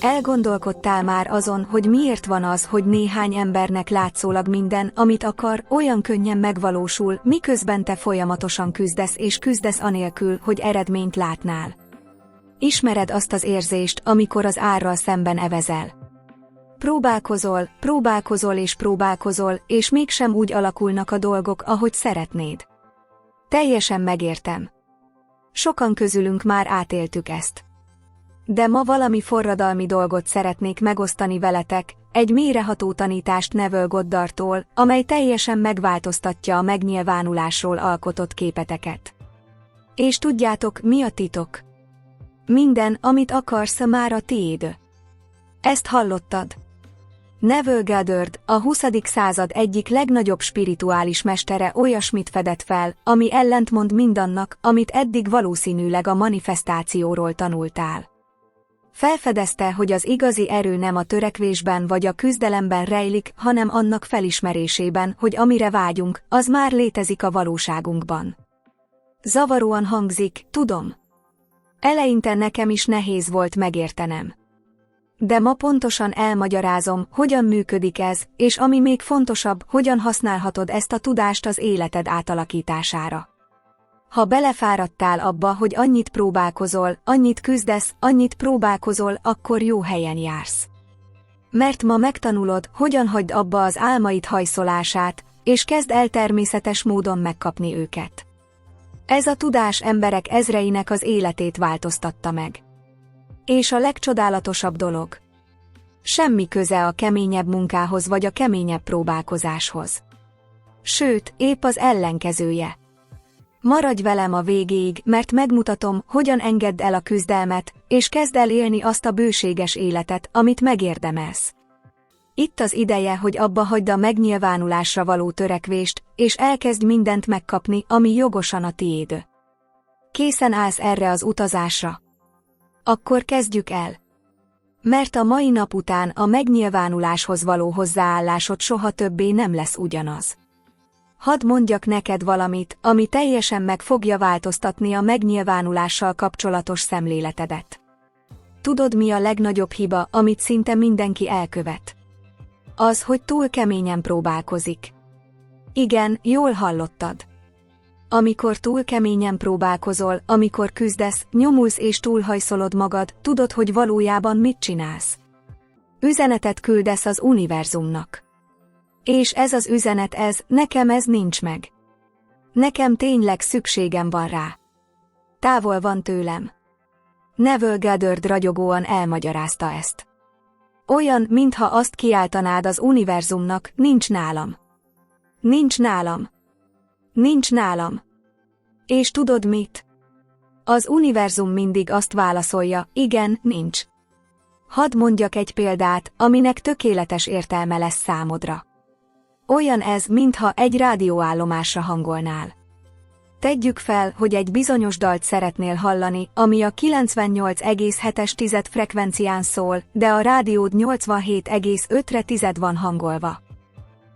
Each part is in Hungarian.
Elgondolkodtál már azon, hogy miért van az, hogy néhány embernek látszólag minden, amit akar, olyan könnyen megvalósul, miközben te folyamatosan küzdesz és küzdesz anélkül, hogy eredményt látnál? Ismered azt az érzést, amikor az árral szemben evezel? Próbálkozol, és mégsem úgy alakulnak a dolgok, ahogy szeretnéd. Teljesen megértem. Sokan közülünk már átéltük ezt. De ma valami forradalmi dolgot szeretnék megosztani veletek, egy mélyreható tanítást Neville Goddardtól, amely teljesen megváltoztatja a megnyilvánulásról alkotott képeteket. És tudjátok, mi a titok? Minden, amit akarsz, már a tiéd. Ezt hallottad? Neville Goddard, a 20. század egyik legnagyobb spirituális mestere olyasmit fedett fel, ami ellentmond mindannak, amit eddig valószínűleg a manifestációról tanultál. Felfedezte, hogy az igazi erő nem a törekvésben vagy a küzdelemben rejlik, hanem annak felismerésében, hogy amire vágyunk, az már létezik a valóságunkban. Zavaróan hangzik, tudom. Eleinte nekem is nehéz volt megértenem. De ma pontosan elmagyarázom, hogyan működik ez, és ami még fontosabb, hogyan használhatod ezt a tudást az életed átalakítására. Ha belefáradtál abba, hogy annyit próbálkozol, annyit küzdesz, annyit próbálkozol, akkor jó helyen jársz. Mert ma megtanulod, hogyan hagyd abba az álmaid hajszolását, és kezd el természetes módon megkapni őket. Ez a tudás emberek ezreinek az életét változtatta meg. És a legcsodálatosabb dolog. Semmi köze a keményebb munkához vagy a keményebb próbálkozáshoz. Sőt, épp az ellenkezője. Maradj velem a végéig, mert megmutatom, hogyan engedd el a küzdelmet, és kezd el élni azt a bőséges életet, amit megérdemelsz. Itt az ideje, hogy abba hagyd a megnyilvánulásra való törekvést, és elkezdj mindent megkapni, ami jogosan a tiéd. Készen állsz erre az utazásra? Akkor kezdjük el. Mert a mai nap után a megnyilvánuláshoz való hozzáállásod soha többé nem lesz ugyanaz. Hadd mondjak neked valamit, ami teljesen meg fogja változtatni a megnyilvánulással kapcsolatos szemléletedet. Tudod, mi a legnagyobb hiba, amit szinte mindenki elkövet? Az, hogy túl keményen próbálkozik. Igen, jól hallottad. Amikor túl keményen próbálkozol, amikor küzdesz, nyomulsz és túlhajszolod magad, tudod, hogy valójában mit csinálsz. Üzenetet küldesz az univerzumnak. És ez az üzenet nekem ez nincs meg. Nekem tényleg szükségem van rá. Távol van tőlem. Neville Goddard ragyogóan elmagyarázta ezt. Olyan, mintha azt kiáltanád az univerzumnak, nincs nálam. Nincs nálam. Nincs nálam. És tudod mit? Az univerzum mindig azt válaszolja, igen, nincs. Hadd mondjak egy példát, aminek tökéletes értelme lesz számodra. Olyan ez, mintha egy rádióállomásra hangolnál. Tegyük fel, hogy egy bizonyos dalt szeretnél hallani, ami a 98,7 frekvencián szól, de a rádiód 87,5-re van hangolva.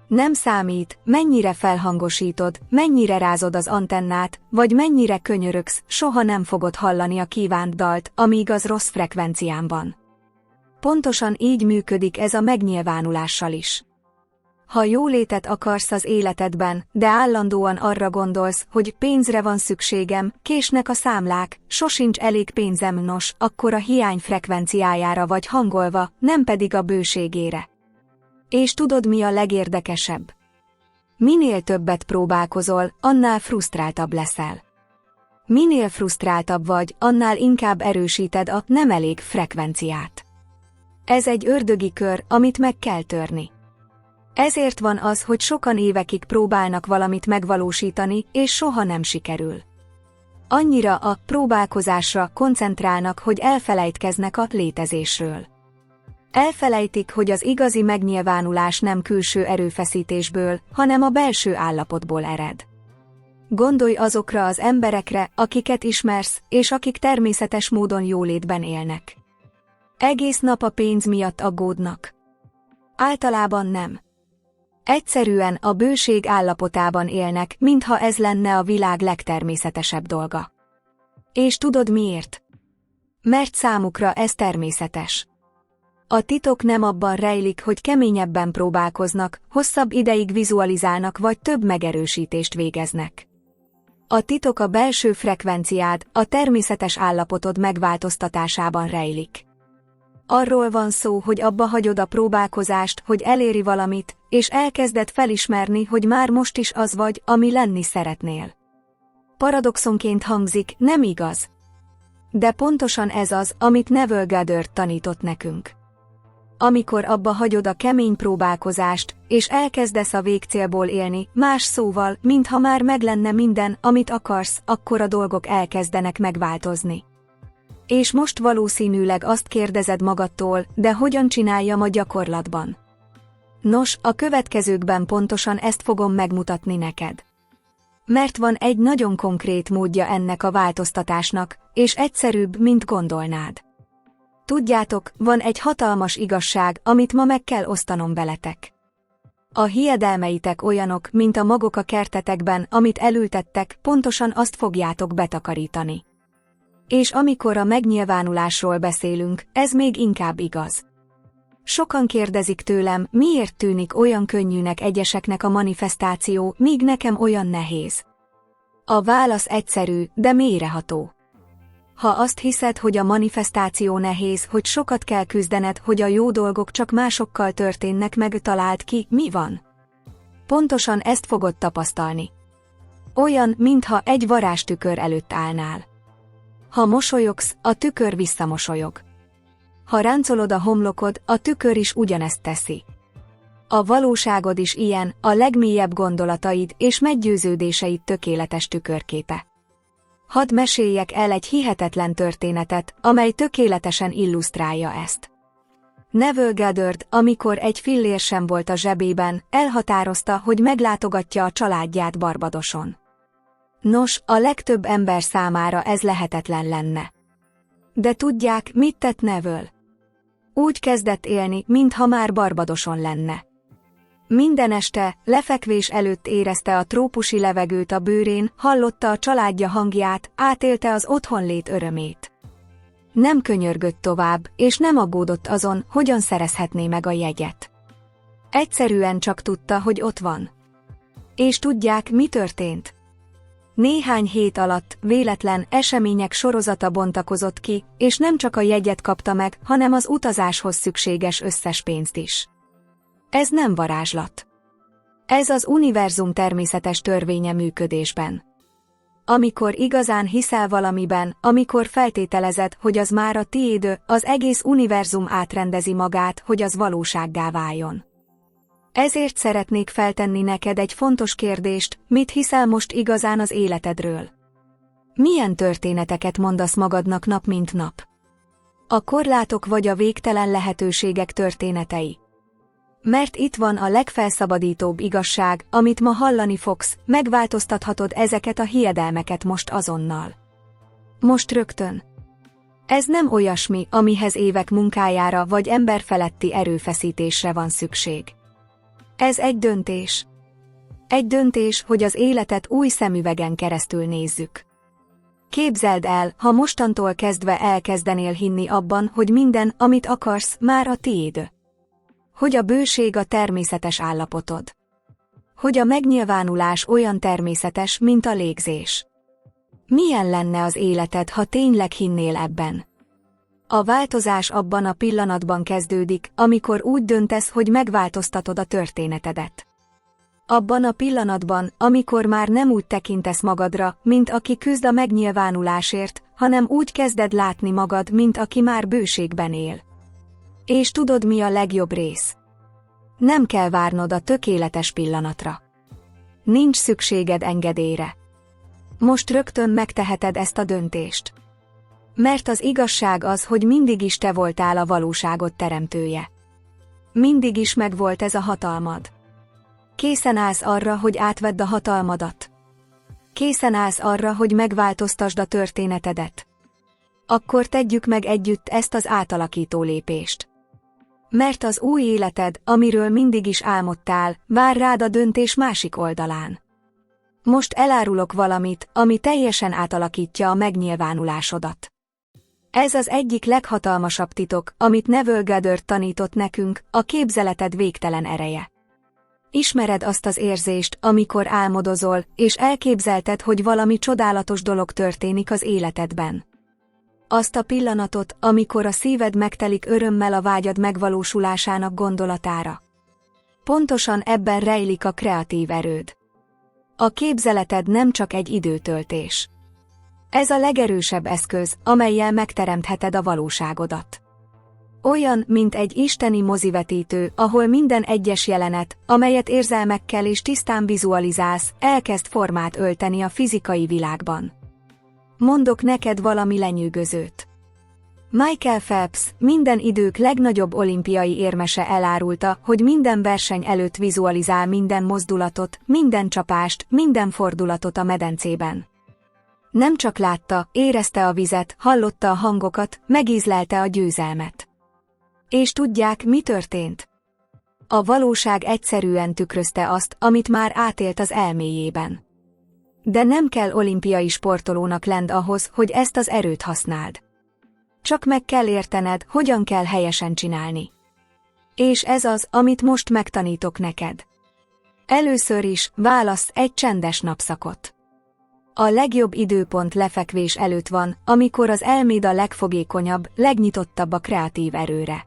Nem számít, mennyire felhangosítod, mennyire rázod az antennát, vagy mennyire könyörögsz, soha nem fogod hallani a kívánt dalt, amíg az rossz frekvencián van. Pontosan így működik ez a megnyilvánulással is. Ha jólétet akarsz az életedben, de állandóan arra gondolsz, hogy pénzre van szükségem, késnek a számlák, sosincs elég pénzem, nos, akkor a hiány frekvenciájára vagy hangolva, nem pedig a bőségére. És tudod, mi a legérdekesebb? Minél többet próbálkozol, annál frusztráltabb leszel. Minél frusztráltabb vagy, annál inkább erősíted a nem elég frekvenciát. Ez egy ördögi kör, amit meg kell törni. Ezért van az, hogy sokan évekig próbálnak valamit megvalósítani, és soha nem sikerül. Annyira a próbálkozásra koncentrálnak, hogy elfelejtkeznek a létezésről. Elfelejtik, hogy az igazi megnyilvánulás nem külső erőfeszítésből, hanem a belső állapotból ered. Gondolj azokra az emberekre, akiket ismersz, és akik természetes módon jólétben élnek. Egész nap a pénz miatt aggódnak. Általában nem. Egyszerűen a bőség állapotában élnek, mintha ez lenne a világ legtermészetesebb dolga. És tudod miért? Mert számukra ez természetes. A titok nem abban rejlik, hogy keményebben próbálkoznak, hosszabb ideig vizualizálnak vagy több megerősítést végeznek. A titok a belső frekvenciád, a természetes állapotod megváltoztatásában rejlik. Arról van szó, hogy abba hagyod a próbálkozást, hogy eléri valamit, és elkezded felismerni, hogy már most is az vagy, ami lenni szeretnél. Paradoxonként hangzik, nem igaz? De pontosan ez az, amit Neville Goddard tanított nekünk. Amikor abba hagyod a kemény próbálkozást, és elkezdesz a végcélból élni, más szóval, mintha már meglenne minden, amit akarsz, akkor a dolgok elkezdenek megváltozni. És most valószínűleg azt kérdezed magadtól, de hogyan csináljam a gyakorlatban? Nos, a következőkben pontosan ezt fogom megmutatni neked. Mert van egy nagyon konkrét módja ennek a változtatásnak, és egyszerűbb, mint gondolnád. Tudjátok, van egy hatalmas igazság, amit ma meg kell osztanom veletek. A hiedelmeitek olyanok, mint a magok a kertetekben, amit elültettek, pontosan azt fogjátok betakarítani. És amikor a megnyilvánulásról beszélünk, ez még inkább igaz. Sokan kérdezik tőlem, miért tűnik olyan könnyűnek egyeseknek a manifestáció, míg nekem olyan nehéz. A válasz egyszerű, de mélyreható. Ha azt hiszed, hogy a manifestáció nehéz, hogy sokat kell küzdened, hogy a jó dolgok csak másokkal történnek meg, találd ki, mi van. Pontosan ezt fogod tapasztalni. Olyan, mintha egy varázstükör előtt állnál. Ha mosolyogsz, a tükör visszamosolyog. Ha ráncolod a homlokod, a tükör is ugyanezt teszi. A valóságod is ilyen, a legmélyebb gondolataid és meggyőződéseid tökéletes tükörképe. Hadd meséljek el egy hihetetlen történetet, amely tökéletesen illusztrálja ezt. Neville Goddard, amikor egy fillér sem volt a zsebében, elhatározta, hogy meglátogatja a családját Barbadoson. Nos, a legtöbb ember számára ez lehetetlen lenne. De tudják, mit tett Neville? Úgy kezdett élni, mintha már Barbadoson lenne. Minden este, lefekvés előtt érezte a trópusi levegőt a bőrén, hallotta a családja hangját, átélte az otthonlét örömét. Nem könyörgött tovább, és nem aggódott azon, hogyan szerezhetné meg a jegyet. Egyszerűen csak tudta, hogy ott van. És tudják, mi történt? Néhány hét alatt véletlen események sorozata bontakozott ki, és nem csak a jegyet kapta meg, hanem az utazáshoz szükséges összes pénzt is. Ez nem varázslat. Ez az univerzum természetes törvénye működésben. Amikor igazán hiszel valamiben, amikor feltételezed, hogy az már a tiéd, az egész univerzum átrendezi magát, hogy az valósággá váljon. Ezért szeretnék feltenni neked egy fontos kérdést, mit hiszel most igazán az életedről? Milyen történeteket mondasz magadnak nap mint nap? A korlátok vagy a végtelen lehetőségek történetei? Mert itt van a legfelszabadítóbb igazság, amit ma hallani fogsz, megváltoztathatod ezeket a hiedelmeket most azonnal. Most rögtön. Ez nem olyasmi, amihez évek munkájára vagy emberfeletti erőfeszítésre van szükség. Ez egy döntés. Egy döntés, hogy az életet új szemüvegen keresztül nézzük. Képzeld el, ha mostantól kezdve elkezdenél hinni abban, hogy minden, amit akarsz, már a tiéd. Hogy a bőség a természetes állapotod. Hogy a megnyilvánulás olyan természetes, mint a légzés. Milyen lenne az életed, ha tényleg hinnél ebben? A változás abban a pillanatban kezdődik, amikor úgy döntesz, hogy megváltoztatod a történetedet. Abban a pillanatban, amikor már nem úgy tekintesz magadra, mint aki küzd a megnyilvánulásért, hanem úgy kezded látni magad, mint aki már bőségben él. És tudod, mi a legjobb rész? Nem kell várnod a tökéletes pillanatra. Nincs szükséged engedélyre. Most rögtön megteheted ezt a döntést. Mert az igazság az, hogy mindig is te voltál a valóságot teremtője. Mindig is megvolt ez a hatalmad. Készen állsz arra, hogy átvedd a hatalmadat? Készen állsz arra, hogy megváltoztasd a történetedet? Akkor tegyük meg együtt ezt az átalakító lépést. Mert az új életed, amiről mindig is álmodtál, vár rád a döntés másik oldalán. Most elárulok valamit, ami teljesen átalakítja a megnyilvánulásodat. Ez az egyik leghatalmasabb titok, amit Neville Goddard tanított nekünk, a képzeleted végtelen ereje. Ismered azt az érzést, amikor álmodozol, és elképzelted, hogy valami csodálatos dolog történik az életedben. Azt a pillanatot, amikor a szíved megtelik örömmel a vágyad megvalósulásának gondolatára. Pontosan ebben rejlik a kreatív erőd. A képzeleted nem csak egy időtöltés. Ez a legerősebb eszköz, amellyel megteremtheted a valóságodat. Olyan, mint egy isteni mozivetítő, ahol minden egyes jelenet, amelyet érzelmekkel és tisztán vizualizálsz, elkezd formát ölteni a fizikai világban. Mondok neked valami lenyűgözőt. Michael Phelps, minden idők legnagyobb olimpiai érmese elárulta, hogy minden verseny előtt vizualizál minden mozdulatot, minden csapást, minden fordulatot a medencében. Nem csak látta, érezte a vizet, hallotta a hangokat, megízlelte a győzelmet. És tudják, mi történt? A valóság egyszerűen tükrözte azt, amit már átélt az elméjében. De nem kell olimpiai sportolónak lenned ahhoz, hogy ezt az erőt használd. Csak meg kell értened, hogyan kell helyesen csinálni. És ez az, amit most megtanítok neked. Először is válasz egy csendes napszakot. A legjobb időpont lefekvés előtt van, amikor az elméd a legfogékonyabb, legnyitottabb a kreatív erőre.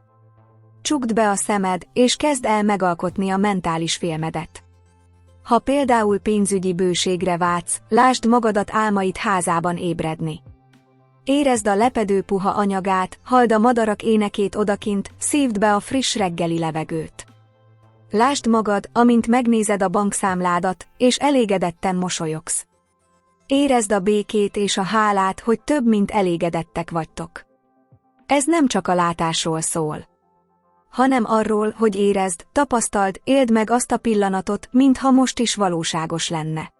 Csukd be a szemed, és kezd el megalkotni a mentális filmedet. Ha például pénzügyi bőségre vágysz, lásd magadat álmaid házában ébredni. Érezd a lepedő puha anyagát, halld a madarak énekét odakint, szívd be a friss reggeli levegőt. Lásd magad, amint megnézed a bankszámládat, és elégedetten mosolyogsz. Érezd a békét és a hálát, hogy több mint elégedettek vagytok. Ez nem csak a látásról szól, hanem arról, hogy érezd, tapasztald, éld meg azt a pillanatot, mintha most is valóságos lenne.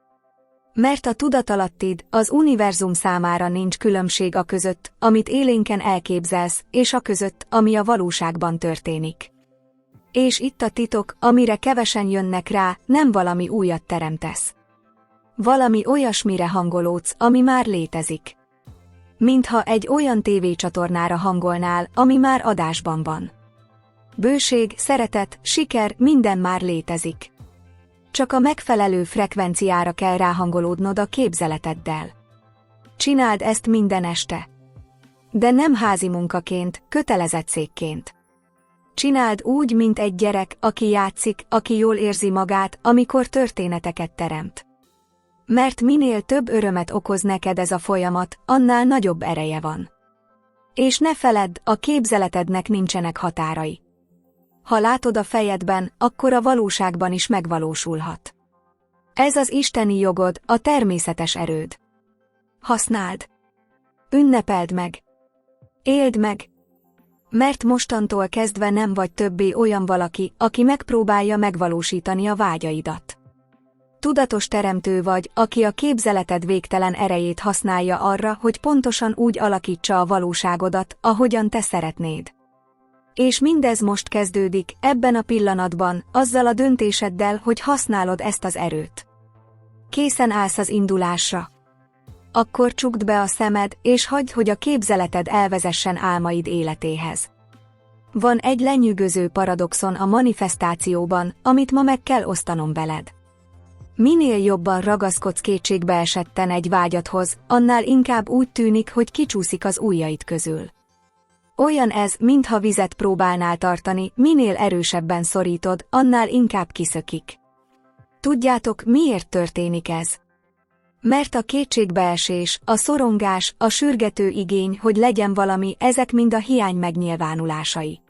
Mert a tudatalattid, az univerzum számára nincs különbség a között, amit élénken elképzelsz, és a között, ami a valóságban történik. És itt a titok, amire kevesen jönnek rá, nem valami újat teremtesz. Valami olyasmire hangolódsz, ami már létezik. Mintha egy olyan tévécsatornára hangolnál, ami már adásban van. Bőség, szeretet, siker, minden már létezik. Csak a megfelelő frekvenciára kell ráhangolódnod a képzeleteddel. Csináld ezt minden este. De nem házi munkaként, kötelezettségként. Csináld úgy, mint egy gyerek, aki játszik, aki jól érzi magát, amikor történeteket teremt. Mert minél több örömet okoz neked ez a folyamat, annál nagyobb ereje van. És ne feledd, a képzeletednek nincsenek határai. Ha látod a fejedben, akkor a valóságban is megvalósulhat. Ez az isteni jogod, a természetes erőd. Használd. Ünnepeld meg. Éld meg. Mert mostantól kezdve nem vagy többé olyan valaki, aki megpróbálja megvalósítani a vágyaidat. Tudatos teremtő vagy, aki a képzeleted végtelen erejét használja arra, hogy pontosan úgy alakítsa a valóságodat, ahogyan te szeretnéd. És mindez most kezdődik, ebben a pillanatban, azzal a döntéseddel, hogy használod ezt az erőt. Készen állsz az indulásra. Akkor csukd be a szemed, és hagyd, hogy a képzeleted elvezessen álmaid életéhez. Van egy lenyűgöző paradoxon a manifestációban, amit ma meg kell osztanom veled. Minél jobban ragaszkodsz kétségbeesetten egy vágyadhoz, annál inkább úgy tűnik, hogy kicsúszik az ujjaid közül. Olyan ez, mintha vizet próbálnál tartani, minél erősebben szorítod, annál inkább kiszökik. Tudjátok, miért történik ez? Mert a kétségbeesés, a szorongás, a sürgető igény, hogy legyen valami, ezek mind a hiány megnyilvánulásai.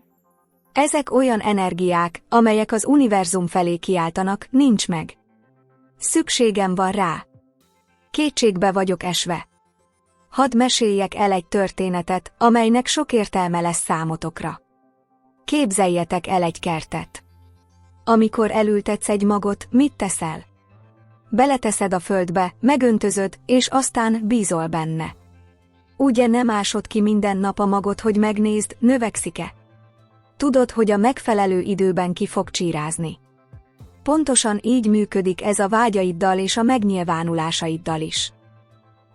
Ezek olyan energiák, amelyek az univerzum felé kiáltanak, nincs meg. Szükségem van rá. Kétségbe vagyok esve. Hadd meséljek el egy történetet, amelynek sok értelme lesz számotokra. Képzeljetek el egy kertet. Amikor elültetsz egy magot, mit teszel? Beleteszed a földbe, megöntözöd, és aztán bízol benne. Ugye nem ásod ki minden nap a magot, hogy megnézd, növekszik-e? Tudod, hogy a megfelelő időben ki fog csírázni. Pontosan így működik ez a vágyaiddal és a megnyilvánulásaiddal is.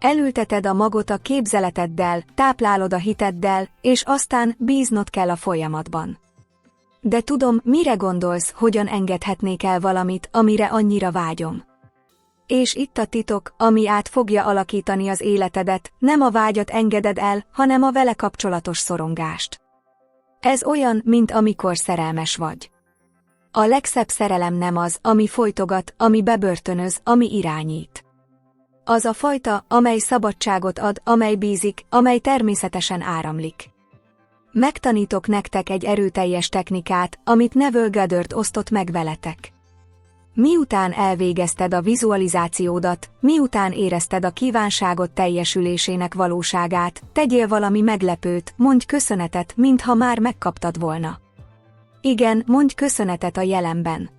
Elülteted a magot a képzeleteddel, táplálod a hiteddel, és aztán bíznod kell a folyamatban. De tudom, mire gondolsz, hogyan engedhetnék el valamit, amire annyira vágyom. És itt a titok, ami át fogja alakítani az életedet, nem a vágyat engeded el, hanem a vele kapcsolatos szorongást. Ez olyan, mint amikor szerelmes vagy. A legszebb szerelem nem az, ami folytogat, ami bebörtönöz, ami irányít. Az a fajta, amely szabadságot ad, amely bízik, amely természetesen áramlik. Megtanítok nektek egy erőteljes technikát, amit Neville Goddard osztott meg veletek. Miután elvégezted a vizualizációdat, miután érezted a kívánságod teljesülésének valóságát, tegyél valami meglepőt, mondj köszönetet, mintha már megkaptad volna. Igen, mondj köszönetet a jelenben.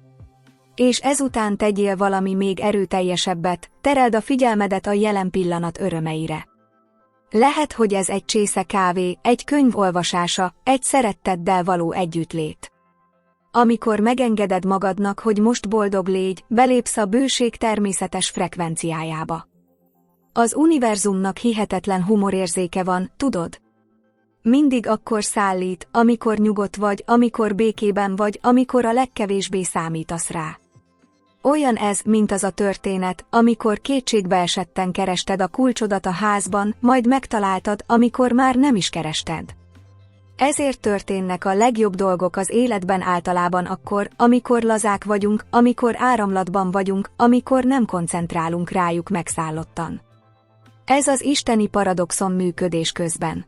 És ezután tegyél valami még erőteljesebbet, tereld a figyelmedet a jelen pillanat örömeire. Lehet, hogy ez egy csésze kávé, egy könyv olvasása, egy szeretteddel való együttlét. Amikor megengeded magadnak, hogy most boldog légy, belépsz a bőség természetes frekvenciájába. Az univerzumnak hihetetlen humorérzéke van, tudod? Mindig akkor szállít, amikor nyugodt vagy, amikor békében vagy, amikor a legkevésbé számítasz rá. Olyan ez, mint az a történet, amikor kétségbeesetten kerested a kulcsodat a házban, majd megtaláltad, amikor már nem is kerested. Ezért történnek a legjobb dolgok az életben általában akkor, amikor lazák vagyunk, amikor áramlatban vagyunk, amikor nem koncentrálunk rájuk megszállottan. Ez az isteni paradoxon működés közben.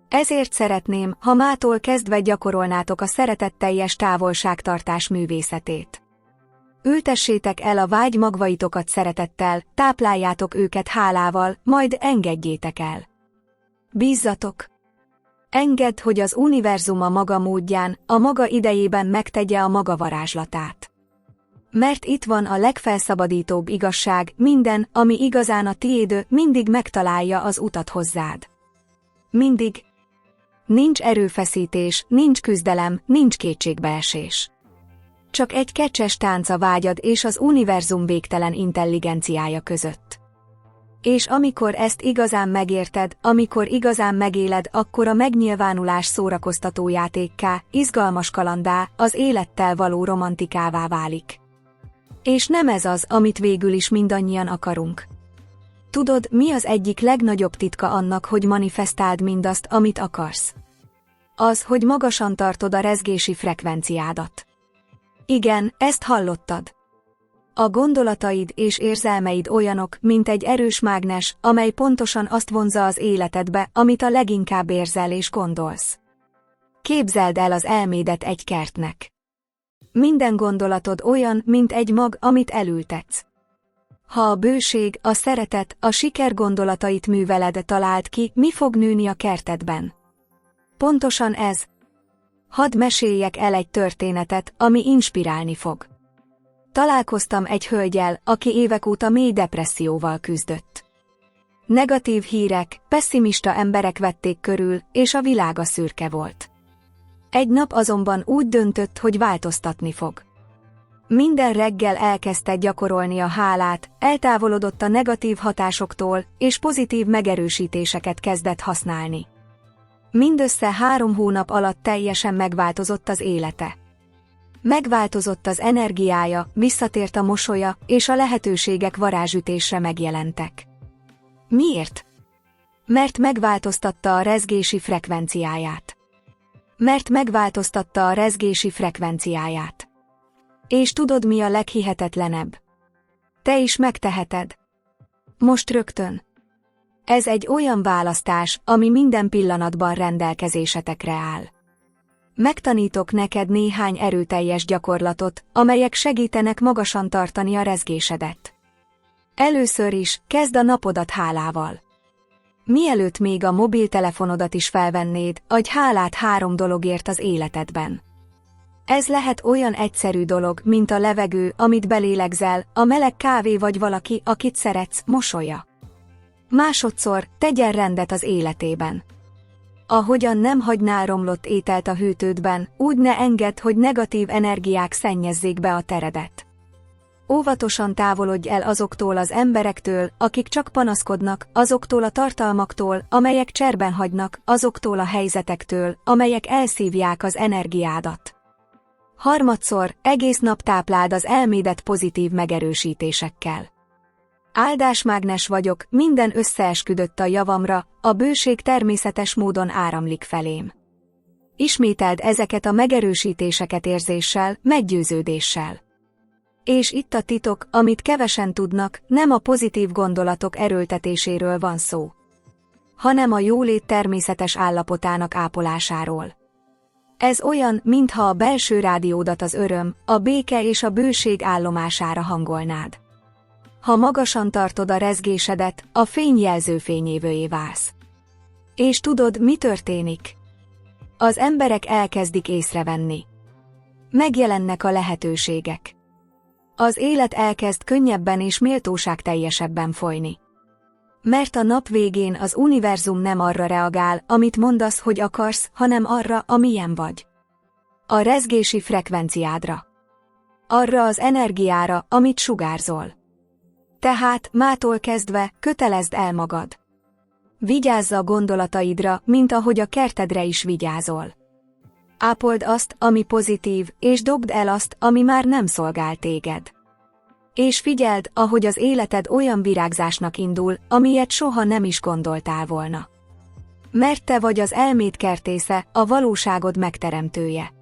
Ezért szeretném, ha mától kezdve gyakorolnátok a szeretetteljes távolságtartás művészetét. Ültessétek el a vágy magvaitokat szeretettel, tápláljátok őket hálával, majd engedjétek el. Bízzatok! Engedd, hogy az univerzum a maga módján, a maga idejében megtegye a maga varázslatát. Mert itt van a legfelszabadítóbb igazság, minden, ami igazán a tiéd, mindig megtalálja az utat hozzád. Mindig. Nincs erőfeszítés, nincs küzdelem, nincs kétségbeesés. Csak egy kecses tánc a vágyad és az univerzum végtelen intelligenciája között. És amikor ezt igazán megérted, amikor igazán megéled, akkor a megnyilvánulás szórakoztató játékká, izgalmas kalandá, az élettel való romantikává válik. És nem ez az, amit végül is mindannyian akarunk. Tudod, mi az egyik legnagyobb titka annak, hogy manifestáld mindazt, amit akarsz? Az, hogy magasan tartod a rezgési frekvenciádat. Igen, ezt hallottad. A gondolataid és érzelmeid olyanok, mint egy erős mágnes, amely pontosan azt vonzza az életedbe, amit a leginkább érzel és gondolsz. Képzeld el az elmédet egy kertnek. Minden gondolatod olyan, mint egy mag, amit elültetsz. Ha a bőség, a szeretet, a siker gondolatait műveled, találd ki, mi fog nőni a kertedben. Pontosan ez. Hadd meséljek el egy történetet, ami inspirálni fog. Találkoztam egy hölggyel, aki évek óta mély depresszióval küzdött. Negatív hírek, pesszimista emberek vették körül, és a világa szürke volt. Egy nap azonban úgy döntött, hogy változtatni fog. Minden reggel elkezdte gyakorolni a hálát, eltávolodott a negatív hatásoktól, és pozitív megerősítéseket kezdett használni. Mindössze 3 hónap alatt teljesen megváltozott az élete. Megváltozott az energiája, visszatért a mosolya, és a lehetőségek varázsütésre megjelentek. Miért? Mert megváltoztatta a rezgési frekvenciáját. Mert megváltoztatta a rezgési frekvenciáját. És tudod, mi a leghihetetlenebb? Te is megteheted. Most rögtön. Ez egy olyan választás, ami minden pillanatban rendelkezésetekre áll. Megtanítok neked néhány erőteljes gyakorlatot, amelyek segítenek magasan tartani a rezgésedet. Először is, kezd a napodat hálával. Mielőtt még a mobiltelefonodat is felvennéd, adj hálát 3 dologért az életedben. Ez lehet olyan egyszerű dolog, mint a levegő, amit belélegzel, a meleg kávé vagy valaki, akit szeretsz, mosolya. Másodszor, tegyen rendet az életében. Ahogyan nem hagynál romlott ételt a hűtődben, úgy ne engedd, hogy negatív energiák szennyezzék be a teredet. Óvatosan távolodj el azoktól az emberektől, akik csak panaszkodnak, azoktól a tartalmaktól, amelyek cserben hagynak, azoktól a helyzetektől, amelyek elszívják az energiádat. Harmadszor, egész nap tápláld az elmédet pozitív megerősítésekkel. Áldásmágnes vagyok, minden összeesküdött a javamra, a bőség természetes módon áramlik felém. Ismételd ezeket a megerősítéseket érzéssel, meggyőződéssel. És itt a titok, amit kevesen tudnak, nem a pozitív gondolatok erőltetéséről van szó, hanem a jólét természetes állapotának ápolásáról. Ez olyan, mintha a belső rádiódat az öröm, a béke és a bőség állomására hangolnád. Ha magasan tartod a rezgésedet, a fény jelzőfényévőjé válsz. És tudod, mi történik? Az emberek elkezdik észrevenni. Megjelennek a lehetőségek. Az élet elkezd könnyebben és méltóságteljesebben folyni. Mert a nap végén az univerzum nem arra reagál, amit mondasz, hogy akarsz, hanem arra, amilyen vagy. A rezgési frekvenciádra. Arra az energiára, amit sugárzol. Tehát, mától kezdve, kötelezd el magad. Vigyázz a gondolataidra, mint ahogy a kertedre is vigyázol. Ápold azt, ami pozitív, és dobd el azt, ami már nem szolgál téged. És figyeld, ahogy az életed olyan virágzásnak indul, amilyet soha nem is gondoltál volna. Mert te vagy az elméd kertésze, a valóságod megteremtője.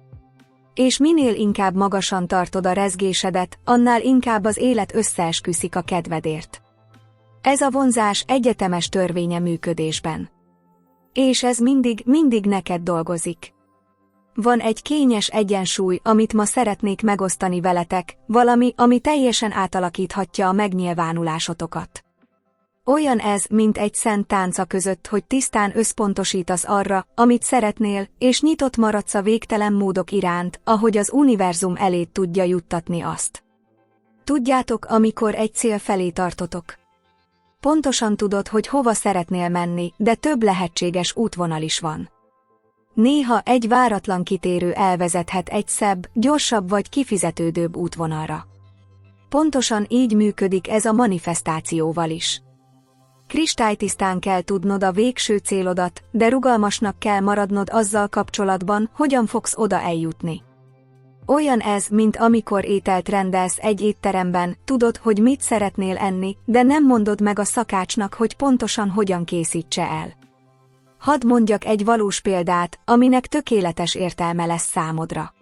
És minél inkább magasan tartod a rezgésedet, annál inkább az élet összeesküszik a kedvedért. Ez a vonzás egyetemes törvénye működésben. És ez mindig neked dolgozik. Van egy kényes egyensúly, amit ma szeretnék megosztani veletek, valami, ami teljesen átalakíthatja a megnyilvánulásotokat. Olyan ez, mint egy szent tánca között, hogy tisztán összpontosítasz arra, amit szeretnél, és nyitott maradsz a végtelen módok iránt, ahogy az univerzum elé tudja juttatni azt. Tudjátok, amikor egy cél felé tartotok. Pontosan tudod, hogy hova szeretnél menni, de több lehetséges útvonal is van. Néha egy váratlan kitérő elvezethet egy szebb, gyorsabb vagy kifizetődőbb útvonalra. Pontosan így működik ez a manifestációval is. Kristálytisztán kell tudnod a végső célodat, de rugalmasnak kell maradnod azzal kapcsolatban, hogyan fogsz oda eljutni. Olyan ez, mint amikor ételt rendelsz egy étteremben, tudod, hogy mit szeretnél enni, de nem mondod meg a szakácsnak, hogy pontosan hogyan készítse el. Hadd mondjak egy valós példát, aminek tökéletes értelme lesz számodra.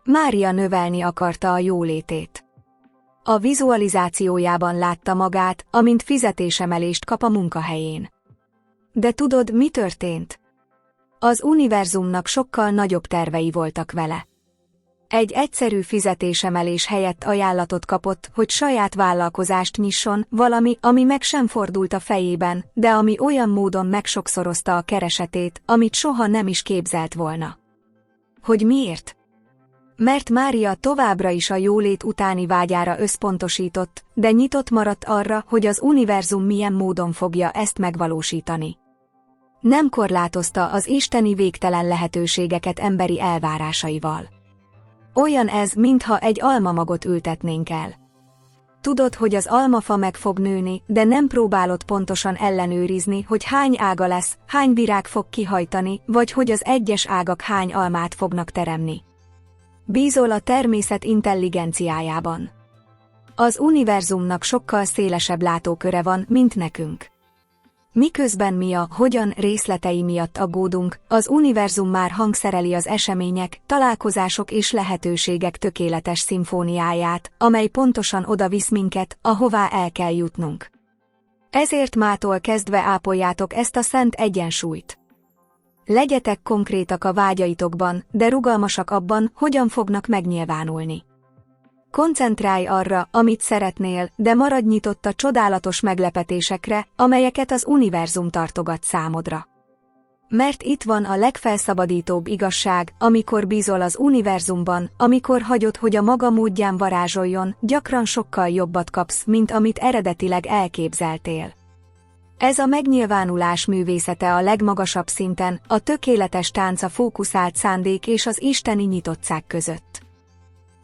Mária növelni akarta a jólétét. A vizualizációjában látta magát, amint fizetésemelést kap a munkahelyén. De tudod, mi történt? Az univerzumnak sokkal nagyobb tervei voltak vele. Egy egyszerű fizetésemelés helyett ajánlatot kapott, hogy saját vállalkozást nyisson, valami, ami meg sem fordult a fejében, de ami olyan módon megsokszorozta a keresetét, amit soha nem is képzelt volna. Hogy miért? Mert Mária továbbra is a jólét utáni vágyára összpontosított, de nyitott maradt arra, hogy az univerzum milyen módon fogja ezt megvalósítani. Nem korlátozta az isteni végtelen lehetőségeket emberi elvárásaival. Olyan ez, mintha egy almamagot ültetnénk el. Tudod, hogy az almafa meg fog nőni, de nem próbálod pontosan ellenőrizni, hogy hány ága lesz, hány virág fog kihajtani, vagy hogy az egyes ágak hány almát fognak teremni. Bízol a természet intelligenciájában. Az univerzumnak sokkal szélesebb látóköre van, mint nekünk. Miközben mi a hogyan részletei miatt aggódunk, az univerzum már hangszereli az események, találkozások és lehetőségek tökéletes szimfóniáját, amely pontosan oda visz minket, ahová el kell jutnunk. Ezért mától kezdve ápoljátok ezt a szent egyensúlyt. Legyetek konkrétak a vágyaitokban, de rugalmasak abban, hogyan fognak megnyilvánulni. Koncentrálj arra, amit szeretnél, de maradj nyitott a csodálatos meglepetésekre, amelyeket az univerzum tartogat számodra. Mert itt van a legfelszabadítóbb igazság, amikor bízol az univerzumban, amikor hagyod, hogy a maga módján varázsoljon, gyakran sokkal jobbat kapsz, mint amit eredetileg elképzeltél. Ez a megnyilvánulás művészete a legmagasabb szinten, a tökéletes tánc a fókuszált szándék és az isteni nyitottság között.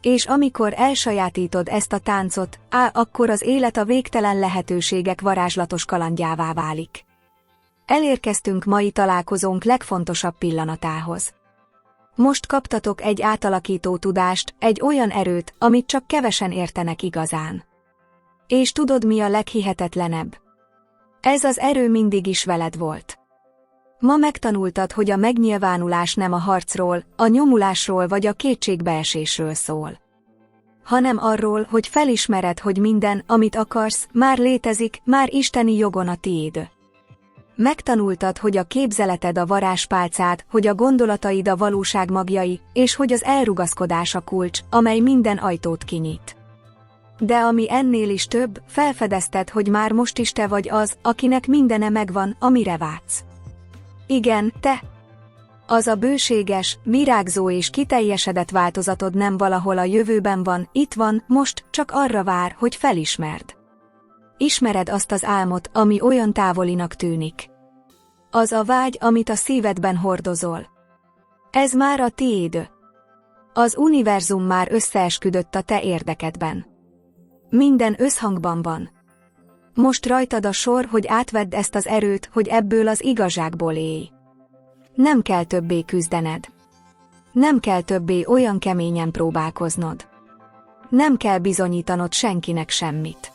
És amikor elsajátítod ezt a táncot, akkor az élet a végtelen lehetőségek varázslatos kalandjává válik. Elérkeztünk mai találkozónk legfontosabb pillanatához. Most kaptatok egy átalakító tudást, egy olyan erőt, amit csak kevesen értenek igazán. És tudod, mi a leghihetetlenebb? Ez az erő mindig is veled volt. Ma megtanultad, hogy a megnyilvánulás nem a harcról, a nyomulásról vagy a kétségbeesésről szól, hanem arról, hogy felismered, hogy minden, amit akarsz, már létezik, már isteni jogon a tiéd. Megtanultad, hogy a képzeleted a varázspálcád, hogy a gondolataid a valóság magjai, és hogy az elrugaszkodás a kulcs, amely minden ajtót kinyit. De ami ennél is több, felfedezted, hogy már most is te vagy az, akinek mindene megvan, amire vágysz. Igen, te! Az a bőséges, virágzó és kiteljesedett változatod nem valahol a jövőben van, itt van, most, csak arra vár, hogy felismerd. Ismered azt az álmot, ami olyan távolinak tűnik. Az a vágy, amit a szívedben hordozol. Ez már a tiéd. Az univerzum már összeesküdött a te érdekedben. Minden összhangban van. Most rajtad a sor, hogy átvedd ezt az erőt, hogy ebből az igazságból élj. Nem kell többé küzdened. Nem kell többé olyan keményen próbálkoznod. Nem kell bizonyítanod senkinek semmit.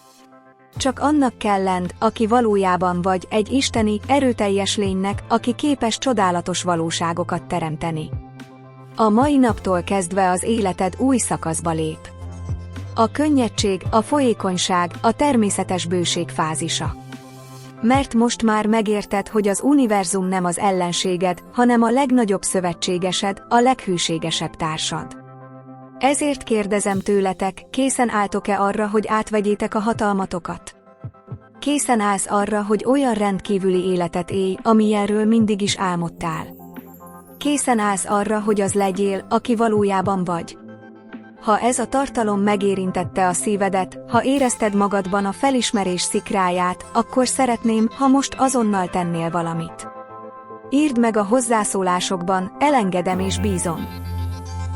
Csak annak kell lenned, aki valójában vagy, egy isteni, erőteljes lénynek, aki képes csodálatos valóságokat teremteni. A mai naptól kezdve az életed új szakaszba lép. A könnyedség, a folyékonyság, a természetes bőség fázisa. Mert most már megérted, hogy az univerzum nem az ellenséged, hanem a legnagyobb szövetségesed, a leghűségesebb társad. Ezért kérdezem tőletek, készen álltok-e arra, hogy átvegyétek a hatalmatokat? Készen állsz arra, hogy olyan rendkívüli életet élj, amilyenről mindig is álmodtál? Készen állsz arra, hogy az legyél, aki valójában vagy? Ha ez a tartalom megérintette a szívedet, ha érezted magadban a felismerés szikráját, akkor szeretném, ha most azonnal tennél valamit. Írd meg a hozzászólásokban, elengedem és bízom.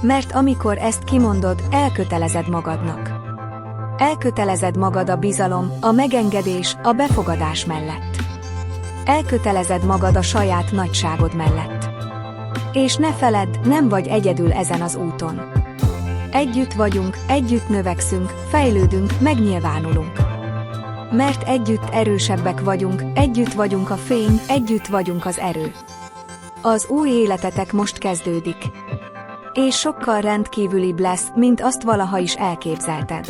Mert amikor ezt kimondod, elkötelezed magadnak. Elkötelezed magad a bizalom, a megengedés, a befogadás mellett. Elkötelezed magad a saját nagyságod mellett. És ne feledd, nem vagy egyedül ezen az úton. Együtt vagyunk, együtt növekszünk, fejlődünk, megnyilvánulunk. Mert együtt erősebbek vagyunk a fény, együtt vagyunk az erő. Az új életetek most kezdődik. És sokkal rendkívülibb lesz, mint azt valaha is elképzelted.